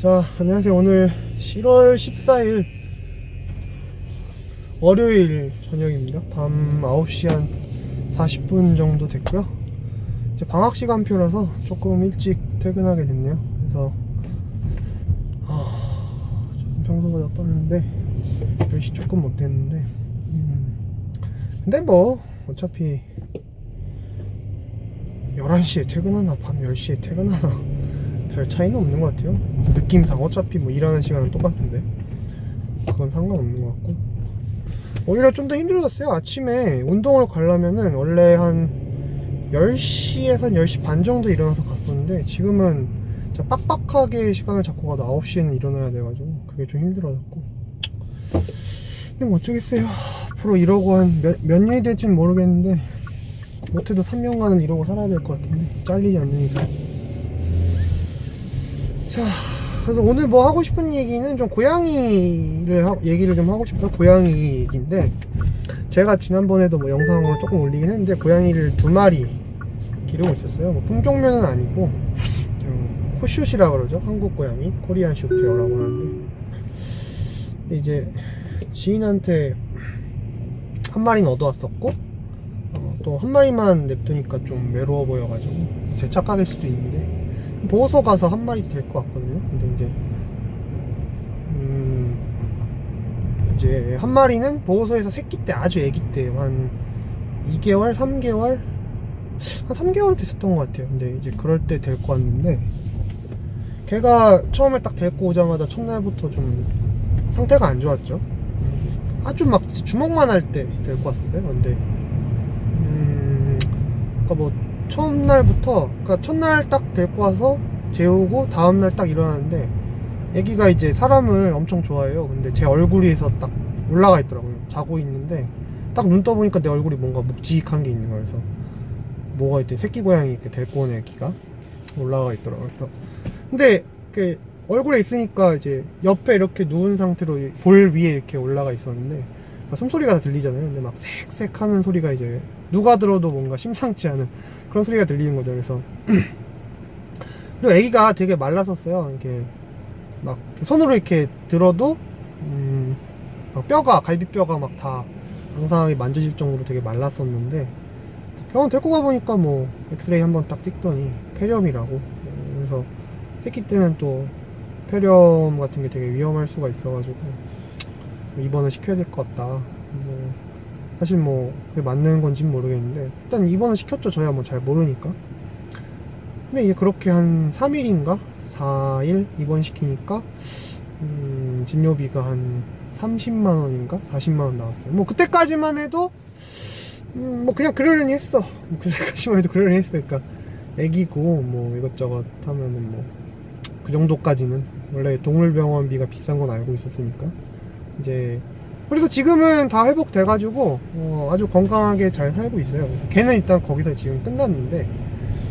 자, 안녕하세요. 오늘 10월 14일 월요일 저녁입니다. 밤 9시 한 40분 정도 됐고요. 이제 방학 시간표라서 조금 일찍 퇴근하게 됐네요. 그래서 좀 평소보다 떴는데 10시 조금 못 됐는데 근데 뭐 어차피 11시에 퇴근하나 밤 10시에 퇴근하나 별 차이는 없는 것 같아요. 느낌상 어차피 뭐 일하는 시간은 똑같은데 그건 상관없는 것 같고, 오히려 좀 더 힘들어졌어요. 아침에 운동을 가려면은 원래 한 10시에서 한 10시 반 정도 일어나서 갔었는데 지금은 진짜 빡빡하게 시간을 잡고 가도 9시에는 일어나야 돼가지고 그게 좀 힘들어졌고, 근데 뭐 어쩌겠어요. 앞으로 이러고 한 몇 년이 될지는 모르겠는데 못해도 3년간은 이러고 살아야 될 것 같은데, 잘리지 않는 이상. 자, 그래서 오늘 뭐 하고 싶은 얘기는 좀 고양이를 얘기를 좀 하고 싶어요. 고양이 얘기인데, 제가 지난번에도 뭐 영상을 조금 올리긴 했는데 고양이를 2마리 기르고 있었어요. 뭐 품종면은 아니고 좀 코숏이라 그러죠. 한국 고양이, 코리안 숏헤어라고 하는데, 근데 이제 지인한테 한 마리는 얻어왔었고 또 한 마리만 냅두니까 좀 외로워 보여가지고, 제 착각일 수도 있는데 보호소 가서 한 마리 될 것 같거든요. 근데 이제 한 마리는 보호소에서 새끼 때, 아주 애기 때 한 2개월, 3개월, 한 3개월 됐었던 것 같아요. 근데 이제 그럴 때 데리고 왔는데, 걔가 처음에 딱 데리고 오자마자 첫날부터 좀 상태가 안 좋았죠. 아주 막 주먹만 할 때 데리고 왔어요. 근데 그러니까 뭐 첫날부터, 그러니까 첫날 딱 데리고 와서 재우고 다음날 딱 일어나는데, 애기가 이제 사람을 엄청 좋아해요. 근데 제 얼굴 위에서 딱 올라가 있더라고요. 자고 있는데 딱 눈 떠보니까 내 얼굴이 뭔가 묵직한 게 있는 거예요. 그래서 뭐가 있대, 새끼 고양이 이렇게 데리고 온 애기가 올라가 있더라고요. 그래서 근데 이렇게 얼굴에 있으니까 이제 옆에 이렇게 누운 상태로 볼 위에 이렇게 올라가 있었는데, 숨소리가 다 들리잖아요. 근데 막 쌕쌕 하는 소리가 이제 누가 들어도 뭔가 심상치 않은 그런 소리가 들리는 거죠. 그래서 그리고 애기가 되게 말랐었어요. 이렇게 막 손으로 이렇게 들어도 막 뼈가, 갈비뼈가 막 다 앙상하게 만져질 정도로 되게 말랐었는데, 병원 데리고 가보니까 뭐 엑스레이 한번 딱 찍더니 폐렴이라고. 그래서 새끼 때는 또 폐렴 같은 게 되게 위험할 수가 있어가지고 입원을 시켜야 될 것 같다. 뭐 사실 뭐 그게 맞는 건지는 모르겠는데 일단 입원을 시켰죠. 저야 뭐 잘 모르니까. 근데 이제 그렇게 한 3일인가 4일 입원시키니까 진료비가 한 30만원인가 40만원 나왔어요. 뭐 그때까지만 해도 뭐 그냥 그러려니 했어. 그때까지만 해도 그러려니 했어. 그러니까 애기고 뭐 이것저것 하면은 뭐 그 정도까지는, 원래 동물병원비가 비싼 건 알고 있었으니까. 이제 그래서 지금은 다 회복돼가지고 아주 건강하게 잘 살고 있어요. 그래서 걔는 일단 거기서 지금 끝났는데,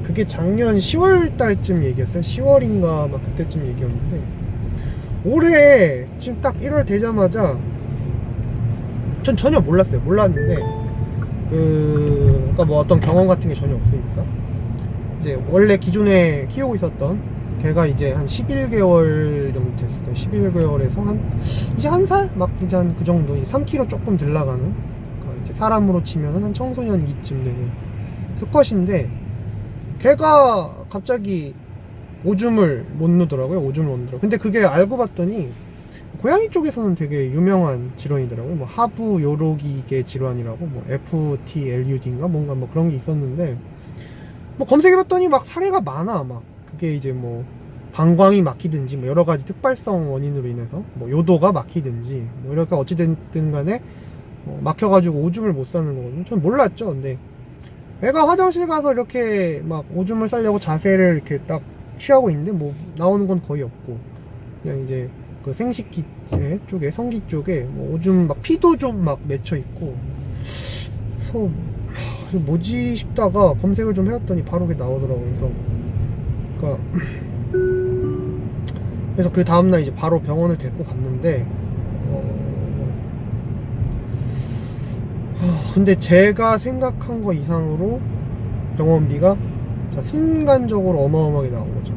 그게 작년 10월 달쯤 얘기였어요. 10월인가 막 그때쯤 얘기였는데, 올해 지금 딱 1월 되자마자 전 전혀 몰랐어요. 몰랐는데 그러니까 뭐 어떤 경험 같은 게 전혀 없으니까, 이제 원래 기존에 키우고 있었던 걔가 이제 한 11개월 정도 됐을 거예요. 11개월에서 이제 한 살? 막 이제 한 그 정도, 3kg 조금 들 나가는, 그러니까 이제 사람으로 치면 한 청소년기쯤 되는 수컷인데, 걔가 갑자기 오줌을 못 누더라고요. 오줌을 못 누더라고요. 근데 그게 알고 봤더니 고양이 쪽에서는 되게 유명한 질환이더라고요. 뭐 하부 요로기계 질환이라고, 뭐 FTLUD인가 뭔가 뭐 그런 게 있었는데, 뭐 검색해봤더니 막 사례가 많아. 막 그게 이제 뭐 방광이 막히든지 뭐 여러 가지 특발성 원인으로 인해서 뭐 요도가 막히든지 뭐 이렇게 어찌됐든 간에 막혀가지고 오줌을 못 싸는 거거든요. 전 몰랐죠. 근데 애가 화장실 가서 이렇게 막 오줌을 싸려고 자세를 이렇게 딱 취하고 있는데 뭐 나오는 건 거의 없고, 그냥 이제 그 생식기 쪽에, 성기 쪽에 뭐 오줌 막 피도 좀 막 맺혀 있고, 그래서 뭐지 싶다가 검색을 좀 해봤더니 바로 그게 나오더라고요. 그래서 그 다음날 이제 바로 병원을 데리고 갔는데 근데 제가 생각한 거 이상으로 병원비가 순간적으로 어마어마하게 나온 거죠.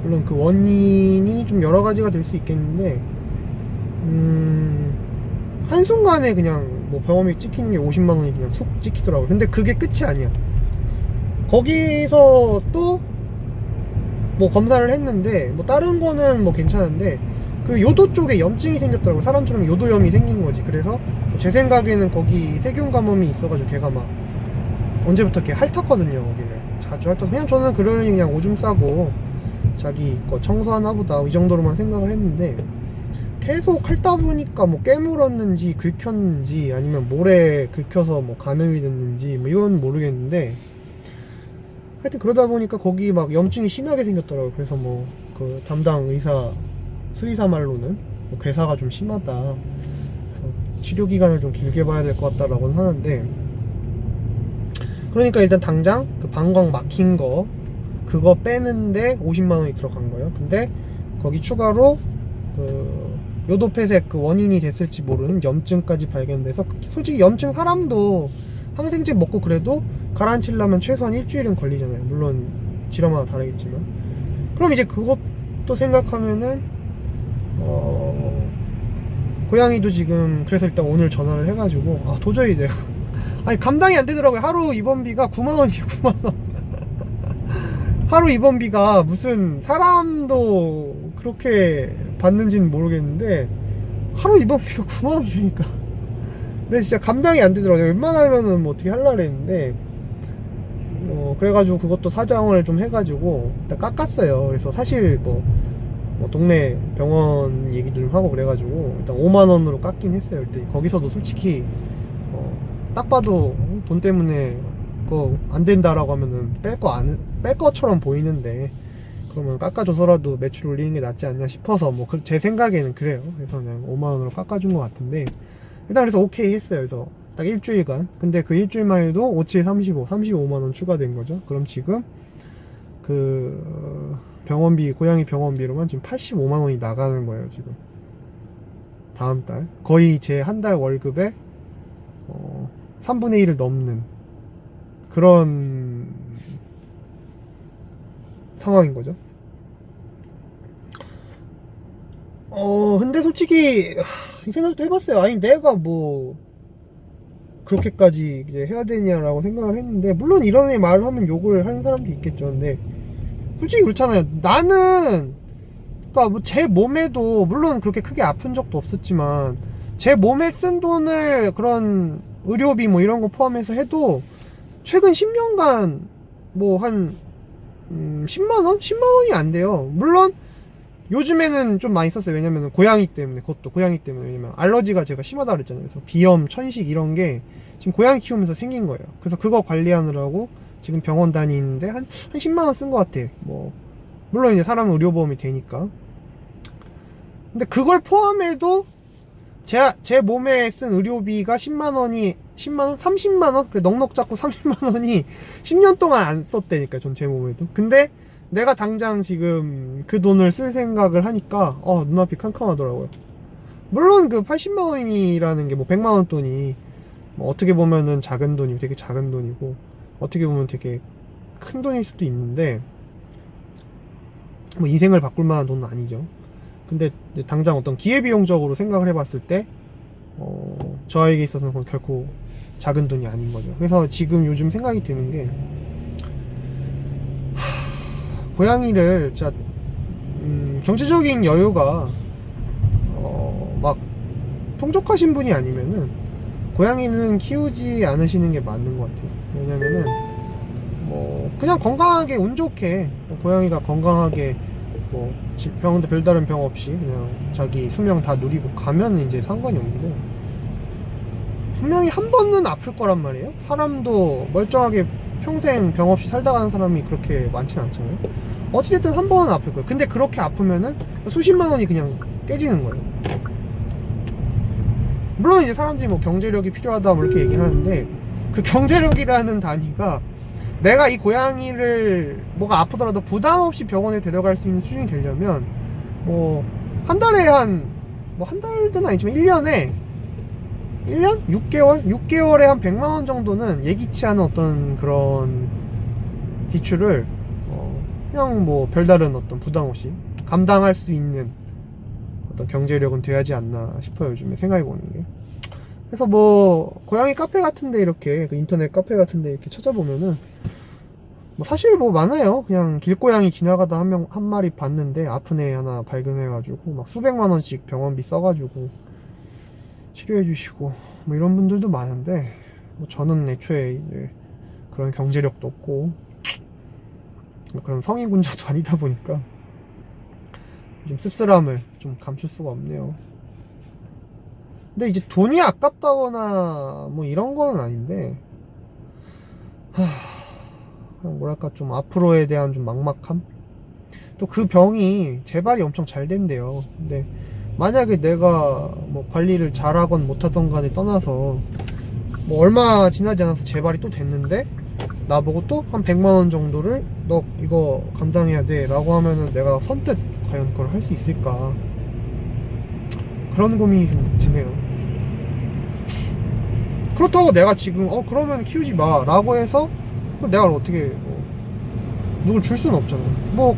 물론 그 원인이 좀 여러 가지가 될 수 있겠는데, 한순간에 그냥 뭐 병원비 찍히는 게 50만 원이 그냥 쑥 찍히더라고요. 근데 그게 끝이 아니야. 거기서 또 뭐 검사를 했는데, 뭐 다른 거는 뭐 괜찮은데, 그 요도 쪽에 염증이 생겼더라고요. 사람처럼 요도염이 생긴 거지. 그래서 제 생각에는 거기 세균 감염이 있어가지고 걔가 막 언제부터 이렇게 핥았거든요. 거기를 자주 핥아서, 그냥 저는 그러려니 그냥 오줌 싸고 자기 거 청소하나 보다 이 정도로만 생각을 했는데, 계속 핥다 보니까 뭐 깨물었는지 긁혔는지 아니면 모래 긁혀서 뭐 감염이 됐는지 뭐 이건 모르겠는데, 하여튼 그러다 보니까 거기 막 염증이 심하게 생겼더라고요. 그래서 뭐 그 담당 의사, 수의사 말로는 뭐 괴사가 좀 심하다, 그래서 치료 기간을 좀 길게 봐야 될 것 같다라고는 하는데, 그러니까 일단 당장 그 방광 막힌 거 그거 빼는데 50만 원이 들어간 거예요. 근데 거기 추가로 그 요도폐색 그 원인이 됐을지 모르는 염증까지 발견돼서, 솔직히 염증 사람도 항생제 먹고 그래도 가라앉히려면 최소한 일주일은 걸리잖아요. 물론 질환마다 다르겠지만. 그럼 이제 그것도 생각하면은 고양이도 지금, 그래서 일단 오늘 전화를 해가지고 도저히 내가 아니 감당이 안 되더라고요. 하루 입원비가 9만 원이에요. 9만 원. 하루 입원비가 무슨, 사람도 그렇게 받는지는 모르겠는데 하루 입원비가 9만 원이니까 근데 진짜 감당이 안 되더라고요. 웬만하면은 뭐 어떻게 하려고 했는데, 그래가지고 그것도 사정을 좀 해가지고 일단 깎았어요. 그래서 사실 뭐 동네 병원 얘기도 좀 하고 그래가지고 일단 5만 원으로 깎긴 했어요. 일단 거기서도 솔직히 딱 봐도 돈 때문에 그거 안 된다라고 하면은 뺄 것처럼 보이는데, 그러면 깎아줘서라도 매출 올리는 게 낫지 않냐 싶어서 뭐 제 생각에는 그래요. 그래서 그냥 5만 원으로 깎아준 것 같은데, 일단 그래서 오케이 했어요. 그래서 딱 일주일간. 근데 그 일주일만 해도 57, 35만 원 추가된 거죠. 그럼 지금 그 병원비, 고양이 병원비로만 지금 85만 원이 나가는 거예요. 지금 다음 달 거의 제 한 달 월급의 3분의 1을 넘는 그런 상황인 거죠. 근데 솔직히 이 생각도 해봤어요. 아니 내가 뭐 그렇게까지 이제 해야 되냐라고 생각을 했는데, 물론 이런 애 말을 하면 욕을 하는 사람도 있겠죠. 근데 솔직히 그렇잖아요. 나는 그러니까 뭐 제 몸에도 물론 그렇게 크게 아픈 적도 없었지만, 제 몸에 쓴 돈을 그런 의료비 뭐 이런 거 포함해서 해도 최근 10년간 뭐 한 10만 원? 10만 원이 안 돼요. 물론 요즘에는 좀 많이 썼어요. 왜냐면 고양이 때문에, 그것도 고양이 때문에. 왜냐면 알러지가 제가 심하다 그랬잖아요. 그래서 비염, 천식 이런 게 지금 고양이 키우면서 생긴 거예요. 그래서 그거 관리하느라고 지금 병원 다니는데 한 10만 원 쓴 것 같아. 뭐 물론 이제 사람은 의료보험이 되니까. 근데 그걸 포함해도 제 몸에 쓴 의료비가 10만 원이 10만 원? 30만 원? 그래 넉넉 잡고 30만 원이 10년 동안 안 썼다니까, 전 제 몸에도. 근데 내가 당장 지금 그 돈을 쓸 생각을 하니까 눈앞이 캄캄하더라고요. 물론 그 80만 원이라는 게 뭐 100만 원 돈이 뭐 어떻게 보면은 작은 돈이고, 되게 작은 돈이고, 어떻게 보면 되게 큰 돈일 수도 있는데 뭐 인생을 바꿀 만한 돈은 아니죠. 근데 당장 어떤 기회비용적으로 생각을 해봤을 때 저에게 있어서는 그건 결코 작은 돈이 아닌 거죠. 그래서 지금 요즘 생각이 드는 게, 고양이를 진짜 경제적인 여유가 막 풍족하신 분이 아니면은 고양이는 키우지 않으시는 게 맞는 것 같아요. 왜냐면은 뭐 그냥 건강하게 운 좋게 고양이가 건강하게 뭐 병원도 별다른 병 없이 그냥 자기 수명 다 누리고 가면 이제 상관이 없는데, 분명히 한 번은 아플 거란 말이에요. 사람도 멀쩡하게 평생 병 없이 살다 가는 사람이 그렇게 많진 않잖아요. 어찌됐든 한 번은 아플 거예요. 근데 그렇게 아프면은 수십만 원이 그냥 깨지는 거예요. 물론 이제 사람들이 뭐 경제력이 필요하다 뭐 이렇게 얘기를 하는데, 그 경제력이라는 단위가 내가 이 고양이를 뭐가 아프더라도 부담 없이 병원에 데려갈 수 있는 수준이 되려면 뭐 한 달에 뭐 한 달은 아니지만 1년? 6개월에 한 100만 원 정도는 예기치 않은 어떤 그런 지출을 그냥 뭐 별다른 어떤 부담 없이 감당할 수 있는 어떤 경제력은 돼야지 않나 싶어요. 요즘에 생각해보는 게. 그래서 뭐 고양이 카페 같은데 이렇게 그 인터넷 카페 같은데 이렇게 찾아보면은 뭐 사실 뭐 많아요. 그냥 길고양이 지나가다 한 마리 봤는데 아픈 애 하나 발견해가지고 막 수백만 원씩 병원비 써가지고 치료해주시고 뭐 이런 분들도 많은데 뭐 저는 애초에 이제 그런 경제력도 없고 그런 성인군자도 아니다 보니까 좀 씁쓸함을 좀 감출 수가 없네요. 근데 이제 돈이 아깝다거나 뭐 이런 건 아닌데 그냥 뭐랄까 좀 앞으로에 대한 좀 막막함. 또 그 병이 재발이 엄청 잘 된대요. 근데 만약에 내가 뭐 관리를 잘하건 못하던 간에 떠나서 뭐 얼마 지나지 않아서 재발이 또 됐는데 나보고 또 한 100만원 정도를 너 이거 감당해야 돼 라고 하면은 내가 선뜻 과연 그걸 할 수 있을까, 그런 고민이 좀 드네요. 그렇다고 내가 지금 그러면 키우지 마 라고 해서 그럼 내가 어떻게 뭐 누굴 줄 수는 없잖아요. 뭐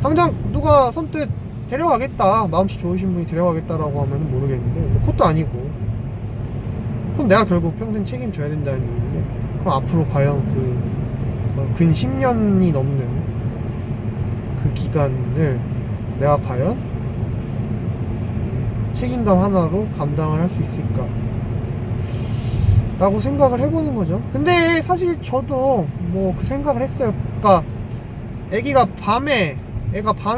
당장 누가 선뜻 데려가겠다, 마음씨 좋으신 분이 데려가겠다라고 하면 모르겠는데 뭐 그것도 아니고, 그럼 내가 결국 평생 책임져야 된다는 얘기인데, 그럼 앞으로 과연 근 10년이 넘는 그 기간을 내가 과연 책임감 하나로 감당을 할 수 있을까 라고 생각을 해보는 거죠. 근데 사실 저도 뭐 그 생각을 했어요. 그러니까 애가 밤에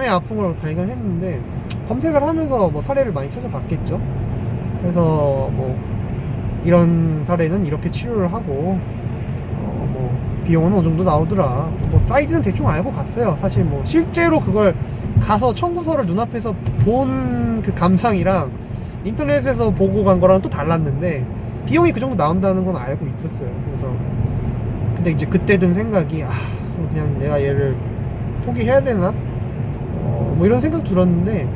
아픈 걸 발견했는데 검색을 하면서 뭐 사례를 많이 찾아봤겠죠. 그래서 뭐 이런 사례는 이렇게 치료를 하고 뭐 비용은 어느 정도 나오더라, 뭐 사이즈는 대충 알고 갔어요. 사실 뭐 실제로 그걸 가서 청구서를 눈앞에서 본 그 감상이랑 인터넷에서 보고 간 거랑 또 달랐는데 비용이 그 정도 나온다는 건 알고 있었어요. 그래서 근데 이제 그때 든 생각이 그냥 내가 얘를 포기해야 되나 뭐 이런 생각 들었는데,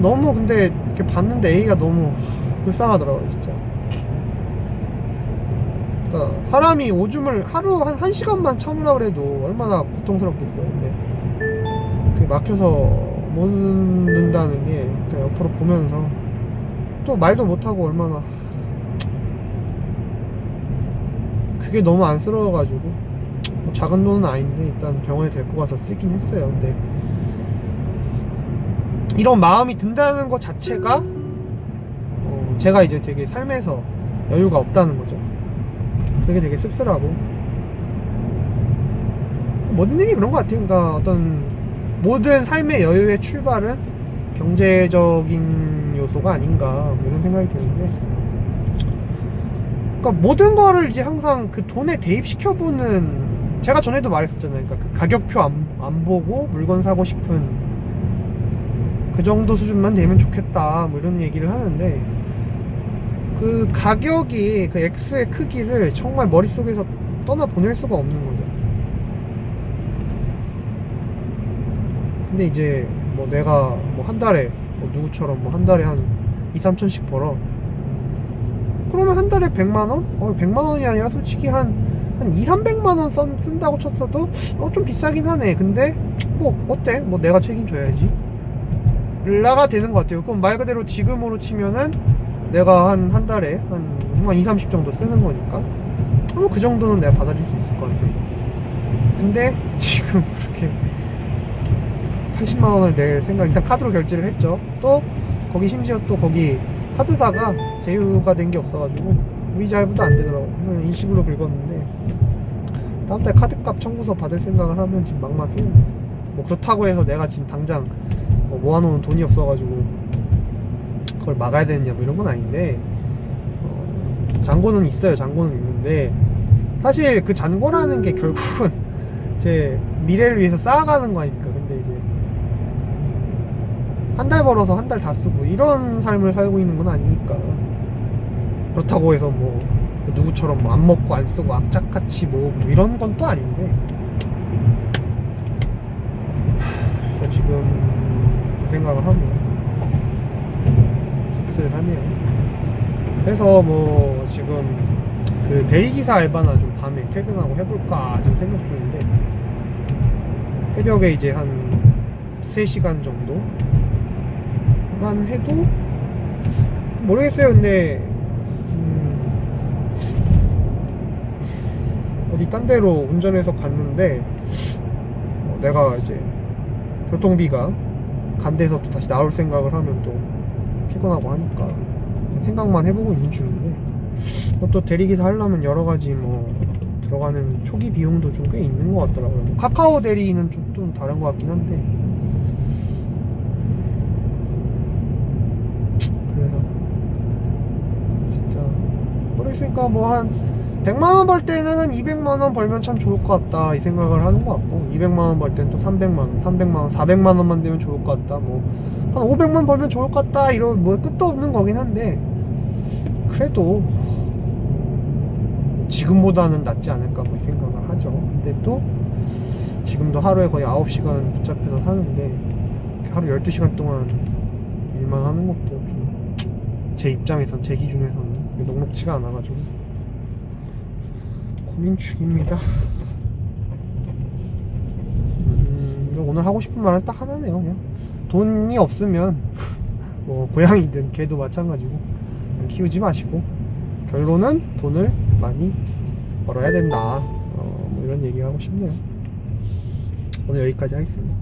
너무 근데 이렇게 봤는데 애기가 너무 불쌍하더라고요 진짜. 그러니까 사람이 오줌을 하루 한 1시간만 참으라 그래도 얼마나 고통스럽겠어요. 근데 그게 막혀서 못 넣는다는 게 그러니까 옆으로 보면서 또 말도 못하고 얼마나 그게 너무 안쓰러워가지고 뭐 작은 돈은 아닌데 일단 병원에 데리고 가서 쓰긴 했어요. 근데 이런 마음이 든다는 것 자체가 제가 이제 되게 삶에서 여유가 없다는 거죠. 그게 되게 씁쓸하고, 모든 일이 그런 것 같아요. 그러니까 어떤 모든 삶의 여유의 출발은 경제적인 요소가 아닌가 뭐 이런 생각이 드는데, 그러니까 모든 거를 이제 항상 그 돈에 대입시켜보는, 제가 전에도 말했었잖아요. 그러니까 그 가격표 안 보고 물건 사고 싶은 그 정도 수준만 되면 좋겠다 뭐 이런 얘기를 하는데, 그 가격이 그 X의 크기를 정말 머릿속에서 떠나보낼 수가 없는 거죠. 근데 이제 뭐 내가 뭐 한 달에 뭐 누구처럼 뭐 한 달에 한 2-3천씩 벌어, 그러면 한 달에 100만원? 100만원이 아니라 솔직히 한 2-300만원 쓴다고 쳤어도 좀 비싸긴 하네. 근데 뭐 어때? 뭐 내가 책임져야지 라가 되는 것 같아요. 그럼 말 그대로 지금으로 치면은 내가 한 달에 한 2-30 정도 쓰는 거니까 뭐 그 정도는 내가 받아들일 수 있을 것 같아. 근데 지금 그렇게 80만원을 낼 생각, 일단 카드로 결제를 했죠. 또 거기 심지어 또 거기 카드사가 제휴가 된 게 없어가지고 무이자 할부도 안 되더라고. 그래서 인식으로 긁었는데 다음 달 카드값 청구서 받을 생각을 하면 지금 막막해요. 뭐 그렇다고 해서 내가 지금 당장 모아놓은 돈이 없어가지고 그걸 막아야 되느냐 뭐 이런 건 아닌데, 잔고는 있어요. 잔고는 있는데 사실 그 잔고라는 게 결국은 제 미래를 위해서 쌓아가는 거 아닙니까? 근데 이제 한 달 벌어서 한 달 다 쓰고 이런 삶을 살고 있는 건 아니니까, 그렇다고 해서 뭐 누구처럼 뭐 안 먹고 안 쓰고 악착같이 뭐 이런 건 또 아닌데, 그래서 지금 그 생각을 하면 씁쓸하네요. 그래서 뭐 지금 그 대리기사 알바나 좀 밤에 퇴근하고 해볼까 지금 생각 중인데, 새벽에 이제 한 3시간 정도만 해도 모르겠어요. 근데 어디 딴 데로 운전해서 갔는데 내가 이제 교통비가 간 데서 또 다시 나올 생각을 하면 또 피곤하고 하니까 생각만 해보고 있는 중인데 또 대리기사 하려면 여러 가지 뭐 들어가는 초기 비용도 좀 꽤 있는 것 같더라고요. 뭐 카카오 대리는 좀 다른 것 같긴 한데 그래서 진짜 모르겠으니까 뭐 한 100만원 벌 때는 200만원 벌면 참 좋을 것 같다 이 생각을 하는 것 같고 200만원 벌 때는 또 300만원 300만원 400만원만 되면 좋을 것 같다 뭐 한 500만 벌면 좋을 것 같다 이런 뭐 끝도 없는 거긴 한데 그래도 지금보다는 낫지 않을까 뭐 생각을 하죠. 근데 또 지금도 하루에 거의 9시간 붙잡혀서 사는데 하루 12시간 동안 일만 하는 것도 좀 제 입장에선 제 기준에서는 녹록지가 않아가지고 고민 중입니다. 오늘 하고 싶은 말은 딱 하나네요. 그냥 돈이 없으면 뭐 고양이든 개도 마찬가지고 그냥 키우지 마시고 결론은 돈을 많이 벌어야 된다. 뭐 이런 얘기 하고 싶네요. 오늘 여기까지 하겠습니다.